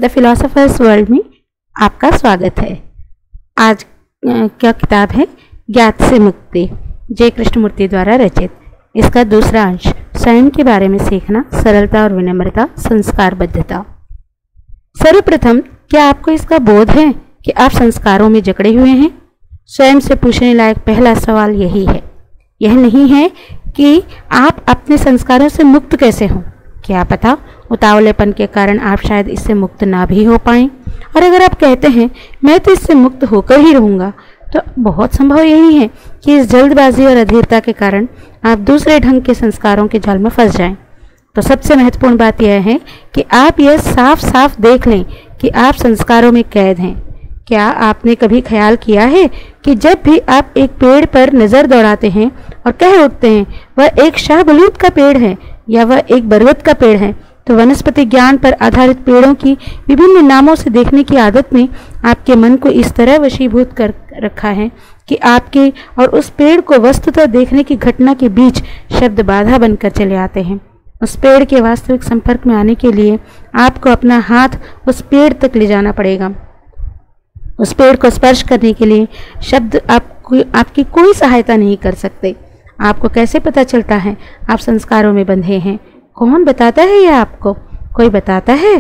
The philosophers world में आपका स्वागत है। आज क्या किताब है? ज्ञात से मुक्ति, जय कृष्णमूर्ति द्वारा रचित। इसका दूसरा अंश, स्वयं के बारे में सीखना, सरलता और विनम्रता, संस्कारबद्धता। सर्वप्रथम, क्या आपको इसका बोध है कि आप संस्कारों में जकड़े हुए हैं? स्वयं से पूछने लायक पहला सवाल यही है। यह नहीं है कि आप अपने संस्कारों से मुक्त कैसे हों। क्या पता उतावलेपन के कारण आप शायद इससे मुक्त ना भी हो पाएं। और अगर आप कहते हैं मैं तो इससे मुक्त होकर ही रहूँगा, तो बहुत संभव यही है कि इस जल्दबाजी और अधीरता के कारण आप दूसरे ढंग के संस्कारों के जाल में फंस जाएं। तो सबसे महत्वपूर्ण बात यह है कि आप यह साफ साफ देख लें कि आप संस्कारों में कैद हैं। क्या आपने कभी ख्याल किया है कि जब भी आप एक पेड़ पर नज़र दौड़ाते हैं और कह उठते हैं वह एक शाहबलूत का पेड़ है या वह एक बरगद का पेड़ है, तो वनस्पति ज्ञान पर आधारित पेड़ों की विभिन्न नामों से देखने की आदत ने आपके मन को इस तरह वशीभूत कर रखा है कि आपके और उस पेड़ को वस्तुतः देखने की घटना के बीच शब्द बाधा बनकर चले आते हैं। उस पेड़ के वास्तविक संपर्क में आने के लिए आपको अपना हाथ उस पेड़ तक ले जाना पड़ेगा। उस पेड़ को स्पर्श करने के लिए शब्द आपकी कोई सहायता नहीं कर सकते। आपको कैसे पता चलता है आप संस्कारों में बंधे हैं? कौन बताता है यह आपको? कोई बताता है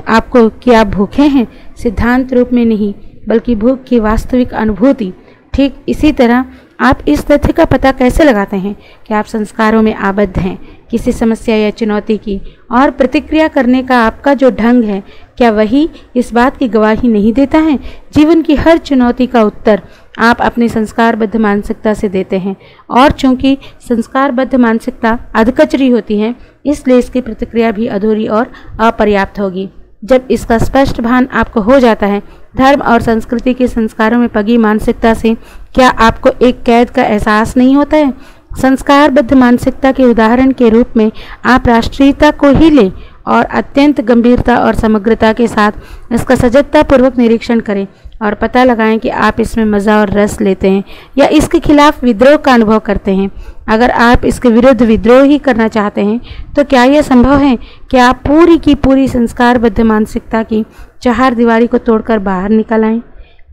आपको कि आप भूखे हैं? सिद्धांत रूप में नहीं, बल्कि भूख की वास्तविक अनुभूति। ठीक इसी तरह आप इस तथ्य का पता कैसे लगाते हैं कि आप संस्कारों में आबद्ध हैं? किसी समस्या या चुनौती की और प्रतिक्रिया करने का आपका जो ढंग है, क्या वही इस बात की गवाही नहीं देता है? जीवन की हर चुनौती का उत्तर आप अपनी संस्कारबद्ध मानसिकता से देते हैं, और चूंकि संस्कारबद्ध मानसिकता अधकचरी होती है, इसलिए इसकी प्रतिक्रिया भी अधूरी और अपर्याप्त होगी। जब इसका स्पष्ट भान आपको हो जाता है, धर्म और संस्कृति के संस्कारों में पगी मानसिकता से क्या आपको एक कैद का एहसास नहीं होता है? संस्कारबद्ध मानसिकता के उदाहरण के रूप में आप राष्ट्रीयता को ही लें और अत्यंत गंभीरता और समग्रता के साथ इसका सजगतापूर्वक निरीक्षण करें और पता लगाएं कि आप इसमें मज़ा और रस लेते हैं या इसके खिलाफ विद्रोह का अनुभव करते हैं। अगर आप इसके विरुद्ध विद्रोह ही करना चाहते हैं, तो क्या यह संभव है कि आप पूरी की पूरी संस्कारबद्ध मानसिकता की चार दीवारी को तोड़कर बाहर निकल आएं?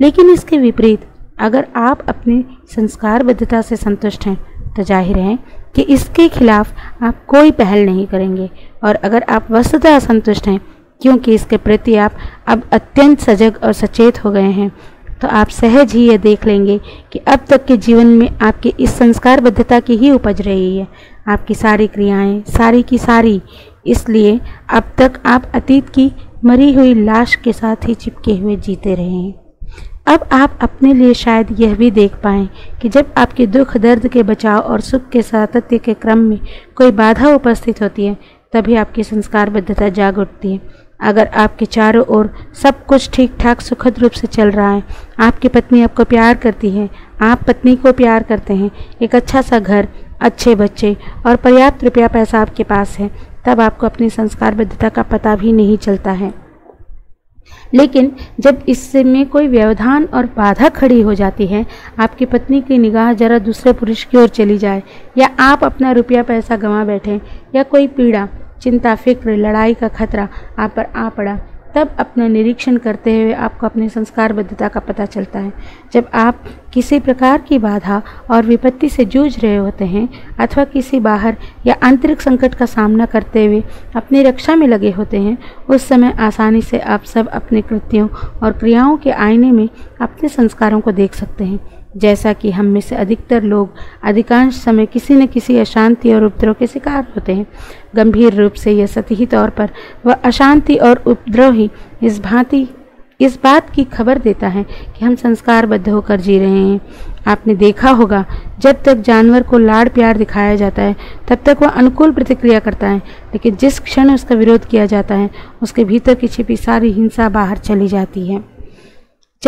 लेकिन इसके विपरीत, अगर आप अपनी संस्कारबद्धता से संतुष्ट हैं, तो जाहिर है कि इसके खिलाफ आप कोई पहल नहीं करेंगे। और अगर आप वस्तुतः असंतुष्ट हैं, क्योंकि इसके प्रति आप अब अत्यंत सजग और सचेत हो गए हैं, तो आप सहज ही ये देख लेंगे कि अब तक के जीवन में आपकी इस संस्कारबद्धता की ही उपज रही है। आपकी सारी क्रियाएं सारी की सारी, इसलिए अब तक आप अतीत की मरी हुई लाश के साथ ही चिपके हुए जीते रहे हैं। अब आप अपने लिए शायद यह भी देख पाएं कि जब आपके दुख दर्द के बचाव और सुख के सातत्य के क्रम में कोई बाधा उपस्थित होती है, तभी आपकी संस्कारबद्धता जाग उठती है। अगर आपके चारों ओर सब कुछ ठीक ठाक सुखद रूप से चल रहा है, आपकी पत्नी आपको प्यार करती है, आप पत्नी को प्यार करते हैं, एक अच्छा सा घर, अच्छे बच्चे और पर्याप्त रुपया पैसा आपके पास है, तब आपको अपनी संस्कारबद्धता का पता भी नहीं चलता है। लेकिन जब इसमें कोई व्यवधान और बाधा खड़ी हो जाती है, आपकी पत्नी की निगाह जरा दूसरे पुरुष की ओर चली जाए, या आप अपना रुपया पैसा गंवा बैठें, या कोई पीड़ा, चिंता, फिक्र, लड़ाई का खतरा आप पर आ पड़ा, तब अपना निरीक्षण करते हुए आपको अपनी संस्कारबद्धता का पता चलता है। जब आप किसी प्रकार की बाधा और विपत्ति से जूझ रहे होते हैं, अथवा किसी बाहर या आंतरिक संकट का सामना करते हुए अपनी रक्षा में लगे होते हैं, उस समय आसानी से आप सब अपने कृत्यों और क्रियाओं के आईने में अपने संस्कारों को देख सकते हैं। जैसा कि हम में से अधिकतर लोग अधिकांश समय किसी न किसी अशांति और उपद्रव के शिकार होते हैं। गंभीर रूप से यह सतही तौर पर वह अशांति और उपद्रव ही इस बात की खबर देता है कि हम संस्कारबद्ध होकर जी रहे हैं। आपने देखा होगा, जब तक जानवर को लाड़ प्यार दिखाया जाता है, तब तक वह अनुकूल प्रतिक्रिया करता है, लेकिन जिस क्षण उसका विरोध किया जाता है, उसके भीतर की छिपी सारी हिंसा बाहर चली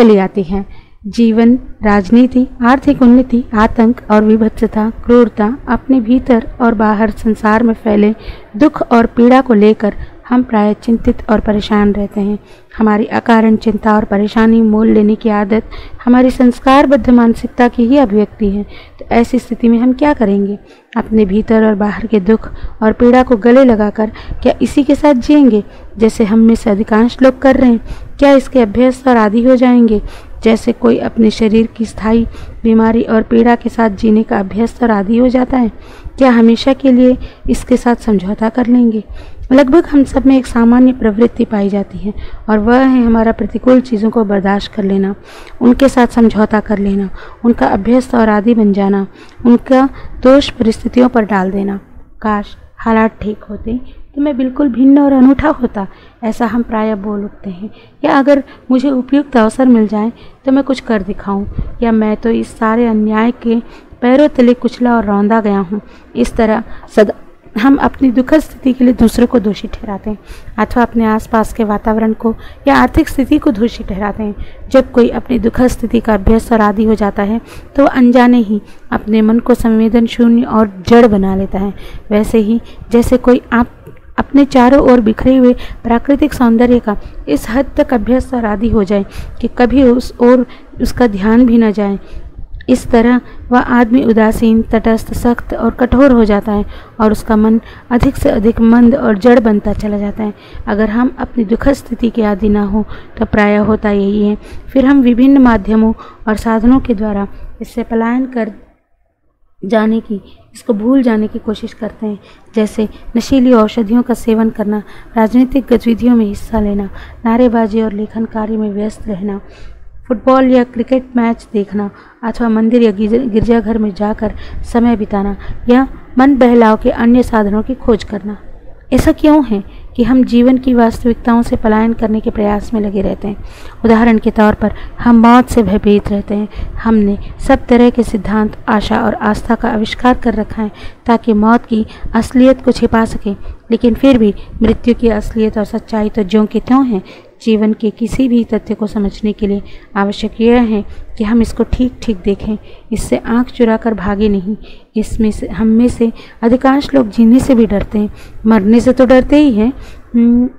आती है। जीवन, राजनीति, आर्थिक उन्नति, आतंक और विभत्सता, क्रूरता, अपने भीतर और बाहर संसार में फैले दुख और पीड़ा को लेकर हम प्रायः चिंतित और परेशान रहते हैं। हमारी अकारण चिंता और परेशानी मोल लेने की आदत हमारी संस्कारबद्ध मानसिकता की ही अभिव्यक्ति है। तो ऐसी स्थिति में हम क्या करेंगे? अपने भीतर और बाहर के दुख और पीड़ा को गले लगाकर क्या इसी के साथ जिएंगे जैसे हम में से अधिकांश लोग कर रहे हैं? क्या इसके अभ्यस्त और आदी हो जाएंगे जैसे कोई अपने शरीर की स्थायी बीमारी और पीड़ा के साथ जीने का अभ्यस्त और आदी हो जाता है? क्या हमेशा के लिए इसके साथ समझौता कर लेंगे? लगभग हम सब में एक सामान्य प्रवृत्ति पाई जाती है और वह है हमारा प्रतिकूल चीज़ों को बर्दाश्त कर लेना, उनके साथ समझौता कर लेना, उनका अभ्यस्त और आदी बन जाना, उनका दोष परिस्थितियों पर डाल देना। काश हालात ठीक होते तो मैं बिल्कुल भिन्न और अनूठा होता, ऐसा हम प्रायः बोल उठते हैं। या अगर मुझे उपयुक्त अवसर मिल जाए तो मैं कुछ कर दिखाऊं, या मैं तो इस सारे अन्याय के पैरों तले कुचला और रौंदा गया हूँ। इस तरह सदा हम अपनी दुखद स्थिति के लिए दूसरों को दोषी ठहराते हैं अथवा अपने आसपास के वातावरण को या आर्थिक स्थिति को दोषी ठहराते हैं। जब कोई अपनी दुखद स्थिति का अभ्यस्त और आदी हो जाता है तो अनजाने ही अपने मन को संवेदन शून्य और जड़ बना लेता है। वैसे ही जैसे कोई आप अपने चारों ओर बिखरे हुए प्राकृतिक सौंदर्य का इस हद तक अभ्यस्त और आदी हो जाए कि कभी उस ओर उसका ध्यान भी न जाए, इस तरह वह आदमी उदासीन, तटस्थ, सख्त और कठोर हो जाता है और उसका मन अधिक से अधिक मंद और जड़ बनता चला जाता है। अगर हम अपनी दुखद स्थिति के आदी ना हो तो प्रायः होता यही है। फिर हम विभिन्न माध्यमों और साधनों के द्वारा इससे पलायन कर जाने की, इसको भूल जाने की कोशिश करते हैं, जैसे नशीली औषधियों का सेवन करना, राजनीतिक गतिविधियों में हिस्सा लेना, नारेबाजी और लेखन कार्य में व्यस्त रहना, फुटबॉल या क्रिकेट मैच देखना अथवा मंदिर या गिरजाघर में जाकर समय बिताना या मन बहलाव के अन्य साधनों की खोज करना। ऐसा क्यों है कि हम जीवन की वास्तविकताओं से पलायन करने के प्रयास में लगे रहते हैं? उदाहरण के तौर पर हम मौत से भयभीत रहते हैं। हमने सब तरह के सिद्धांत, आशा और आस्था का आविष्कार कर रखा है ताकि मौत की असलियत को छिपा सके, लेकिन फिर भी मृत्यु की असलियत और सच्चाई तो ज्यों की त्यों है। जीवन के किसी भी तथ्य को समझने के लिए आवश्यक यह है कि हम इसको ठीक ठीक देखें, इससे आंख चुरा कर भागे नहीं। इसमें से हम में से अधिकांश लोग जीने से भी डरते हैं, मरने से तो डरते ही हैं।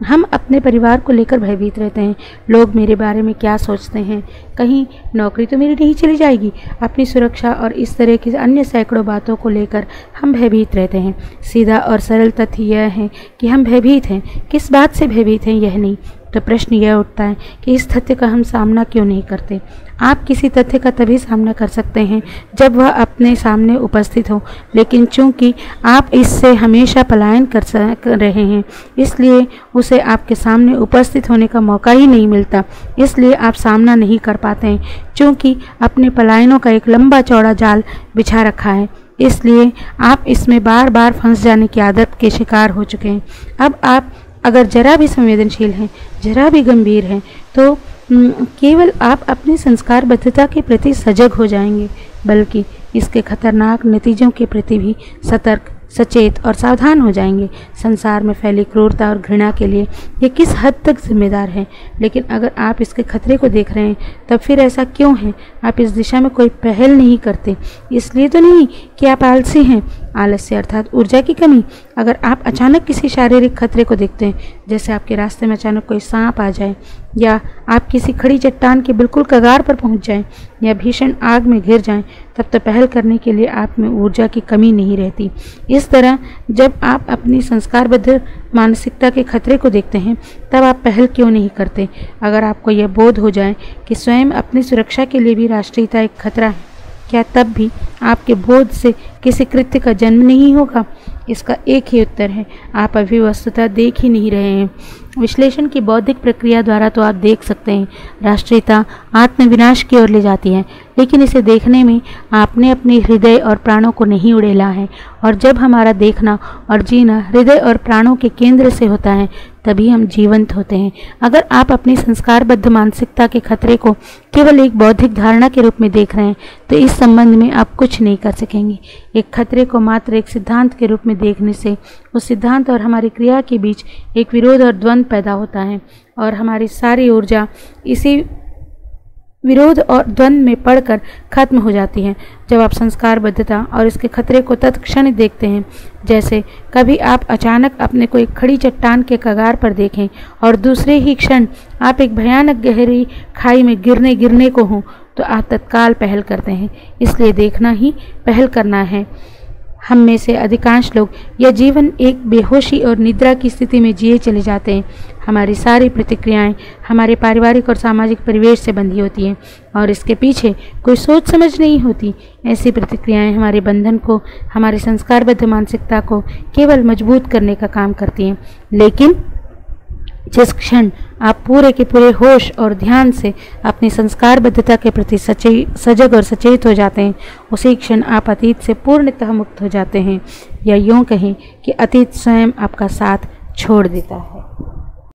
हम अपने परिवार को लेकर भयभीत रहते हैं। लोग मेरे बारे में क्या सोचते हैं, कहीं नौकरी तो मेरी नहीं चली जाएगी, अपनी सुरक्षा और इस तरह की अन्य सैकड़ों बातों को लेकर हम भयभीत रहते हैं। सीधा और सरल तथ्य यह है कि हम भयभीत हैं। किस बात से भयभीत हैं यह नहीं, तो प्रश्न यह उठता है कि इस तथ्य का हम सामना क्यों नहीं करते। आप किसी तथ्य का तभी सामना कर सकते हैं जब वह अपने सामने उपस्थित हो, लेकिन चूंकि आप इससे हमेशा पलायन कर रहे हैं इसलिए उसे आपके सामने उपस्थित होने का मौका ही नहीं मिलता, इसलिए आप सामना नहीं कर पाते हैं। चूंकि अपने पलायनों का एक लंबा चौड़ा जाल बिछा रखा है, इसलिए आप इसमें बार बार फंस जाने की आदत के शिकार हो चुके हैं। अब आप अगर जरा भी संवेदनशील हैं, जरा भी गंभीर हैं, तो केवल आप अपनी संस्कारबद्धता के प्रति सजग हो जाएंगे, बल्कि इसके खतरनाक नतीजों के प्रति भी सतर्क, सचेत और सावधान हो जाएंगे। संसार में फैली क्रूरता और घृणा के लिए ये किस हद तक जिम्मेदार है, लेकिन अगर आप इसके खतरे को देख रहे हैं तब फिर ऐसा क्यों है? आप इस दिशा में कोई पहल नहीं करते। इसलिए तो नहीं कि आप आलसी हैं, आलस्य अर्थात ऊर्जा की कमी। अगर आप अचानक किसी शारीरिक खतरे को देखते हैं, जैसे आपके रास्ते में अचानक कोई सांप आ जाए, या आप किसी खड़ी चट्टान के बिल्कुल कगार पर पहुंच जाएं, या भीषण आग में घिर जाएं, तब तो पहल करने के लिए आप में ऊर्जा की कमी नहीं रहती। इस तरह जब आप अपनी संस्कारबद्ध मानसिकता के खतरे को देखते हैं तब आप पहल क्यों नहीं करते? अगर आपको यह बोध हो जाए कि स्वयं अपनी सुरक्षा के लिए भी राष्ट्रीयता एक खतरा है, क्या तब भी आपके बोध से किसी कृत्य का जन्म नहीं होगा? इसका एक ही उत्तर है, आप अभी वस्तुतः देख ही नहीं रहे हैं। विश्लेषण की बौद्धिक प्रक्रिया द्वारा तो आप देख सकते हैं, राष्ट्रीयता आत्मविनाश की ओर ले जाती है, लेकिन इसे देखने में आपने अपने हृदय और प्राणों को नहीं उड़ेला है। और जब हमारा देखना और जीना हृदय और प्राणों के केंद्र से होता है तभी हम जीवंत होते हैं। अगर आप अपनी संस्कारबद्ध मानसिकता के खतरे को केवल एक बौद्धिक धारणा के रूप में देख रहे हैं तो इस संबंध में आप कुछ नहीं कर सकेंगे। एक खतरे को मात्र एक सिद्धांत के रूप में देखने से उस सिद्धांत और हमारी क्रिया के बीच एक विरोध और द्वंद्व पैदा होता है और हमारी सारी ऊर्जा इसी विरोध और द्वंद्व में पड़कर खत्म हो जाती हैं। जब आप संस्कारबद्धता और इसके खतरे को तत्क्षण देखते हैं, जैसे कभी आप अचानक अपने को एक खड़ी चट्टान के कगार पर देखें और दूसरे ही क्षण आप एक भयानक गहरी खाई में गिरने को हों, तो आप तत्काल पहल करते हैं। इसलिए देखना ही पहल करना है। हम में से अधिकांश लोग यह जीवन एक बेहोशी और निद्रा की स्थिति में जिए चले जाते हैं। हमारी सारी प्रतिक्रियाएं हमारे पारिवारिक और सामाजिक परिवेश से बंधी होती हैं और इसके पीछे कोई सोच समझ नहीं होती। ऐसी प्रतिक्रियाएं हमारे बंधन को, हमारी संस्कारबद्ध मानसिकता को केवल मजबूत करने का काम करती हैं। लेकिन जिस क्षण आप पूरे के पूरे होश और ध्यान से अपनी संस्कारबद्धता के प्रति सजग और सचेत हो जाते हैं, उसी क्षण आप अतीत से पूर्णतः मुक्त हो जाते हैं, या यूँ कहें कि अतीत स्वयं आपका साथ छोड़ देता है।